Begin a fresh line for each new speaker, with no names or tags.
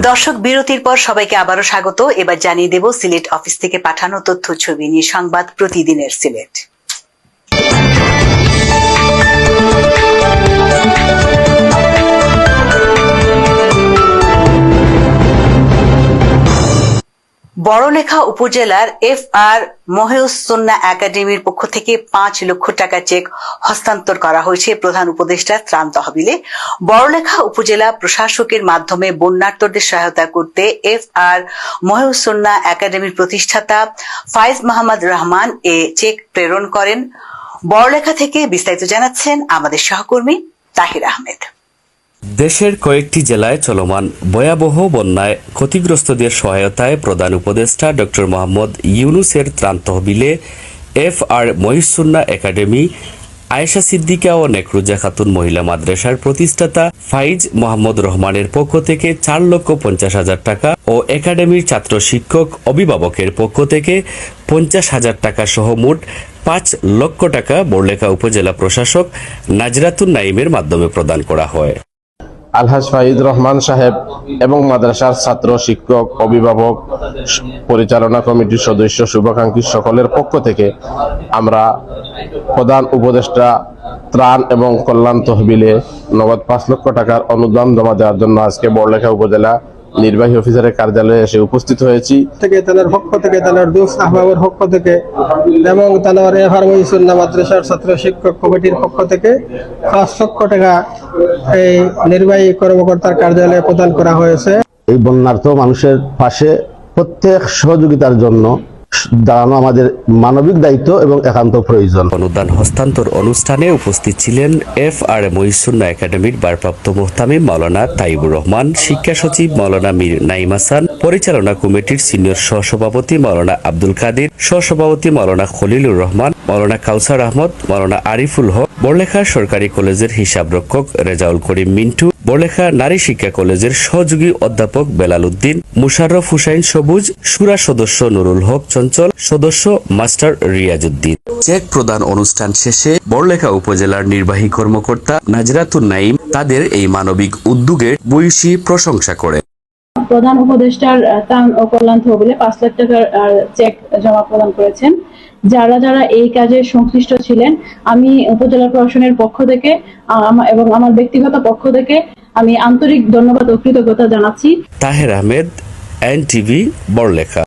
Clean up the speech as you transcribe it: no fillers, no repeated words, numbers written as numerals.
দর্শক বিরতির পর সবাইকে আবারও স্বাগত। এবার জানিয়ে দেব সিলেট অফিস থেকে পাঠানো তথ্য ছবি নিয়ে সংবাদ প্রতিদিনের সিলেট। বড়লেখা উপজেলার FR মহিউস-সুন্নাহ একাডেমির পক্ষ থেকে 5 লক্ষ টাকা চেক হস্তান্তর করা হয়েছে প্রধান উপদেষ্টার ত্রাণ তহবিলে। বড়লেখা উপজেলা প্রশাসকের মাধ্যমে বন্যার্তদের সহায়তা করতে FR মহিউস-সুন্নাহ একাডেমির প্রতিষ্ঠাতা ফাইজ মোহাম্মদ রহমান এ চেক প্রেরণ করেন। বড়লেখা থেকে বিস্তারিত জানাচ্ছেন আমাদের সহকর্মী তাহির আহমেদ।
দেশের কয়েকটি জেলায় চলমান ভয়াবহ বন্যায় ক্ষতিগ্রস্তদের সহায়তায় প্রধান উপদেষ্টা ডক্টর মোহাম্মদ ইউনূসের ত্রাণ তহবিলে FR মহিউস-সুন্নাহ একাডেমি, আয়েশা সিদ্দিকা ও নেকরুজা খাতুন মহিলা মাদ্রাসার প্রতিষ্ঠাতা ফাইজ মোহাম্মদ রহমানের পক্ষ থেকে 4,50,000 টাকা ও একাডেমির ছাত্র শিক্ষক অভিভাবকের পক্ষ থেকে 50,000 টাকা সহ মোট 5 লক্ষ টাকা বড়লেখা উপজেলা প্রশাসক নাজরাতুন নাইমের মাধ্যমে প্রদান করা হয়।
আলহাজ ফাইজ রহমান সাহেব এবং মাদ্রাসার ছাত্র শিক্ষক অভিভাবক পরিচালনা কমিটির সদস্য শুভাকাঙ্ক্ষী সকলের পক্ষ থেকে আমরা প্রধান উপদেষ্টা ত্রাণ এবং কল্যাণ তহবিলে নগদ 5 লক্ষ টাকার অনুদান জমা দেওয়ার জন্য আজকে বড়লেখা উপজেলা নির্বাহী অফিসারের কার্যালয়ে এসে উপস্থিত হয়েছি।
তাদের পক্ষ থেকে, তাদের দোস্ত আহবাবের পক্ষ থেকে এবং তাদের FR মহিউস-সুন্নাহ মাদ্রাসার ছাত্র শিক্ষক কমিটির পক্ষ থেকে 5 লক্ষ টাকা এই নির্বাহী কর্মকর্তার কার্যালয়ে প্রদান করা হয়েছে।
এই বন্যার্ত মানুষের পাশে প্রত্যেক সহযোগিতার জন্য দাঁড়ানো আমাদের মানবিক দায়িত্ব এবং একান্ত প্রয়োজন।
অনুদান হস্তান্তর অনুষ্ঠানে উপস্থিত ছিলেন FR মহিউস-সুন্নাহ একাডেমির ভারপ্রাপ্ত মুহতামিম মাওলানা তাইবুর রহমান, শিক্ষা সচিব মাওলানা মীর নাইম হাসান, পরিচালনা কমিটির সিনিয়র সহসভাপতি মাওলানা আব্দুল কাদির, সহসভাপতি মাওলানা খলিলুর রহমান, মাওলানা কাউসার আহমদ, মাওলানা আরিফুল হক, বড়লেখা সরকারি কলেজের হিসাবরক্ষক রেজাউল করিম মিন্টু, বড়লেখা নারী শিক্ষা কলেজের সহযোগী অধ্যাপক বেলাল উদ্দিন, মুশাররফ হুসাইন সবুজ, শুরা সদস্য নুরুল হক চঞ্চল, সদস্য মাস্টার রিয়াজউদ্দিন। চেক প্রদান অনুষ্ঠান শেষে বড়লেখা উপজেলার নির্বাহী কর্মকর্তা নাজরাতুন নাইম তাদের এই মানবিক উদ্যোগের ভূয়সী প্রশংসা করেন।
প্রধান উপদেষ্টার ত্রাণ ও কল্যাণ তহবিলে 5 লাখ টাকার চেক জমা প্রদান করেছেন। যারা যারা এই কাজে সংশ্লিষ্ট ছিলেন, আমি উপজেলা প্রশাসনের পক্ষ থেকে এবং আমার ব্যক্তিগত পক্ষ থেকে আমি আন্তরিক ধন্যবাদ ও কৃতজ্ঞতা জানাচ্ছি।
তাহের আহমেদ, NTV, বড়লেখা।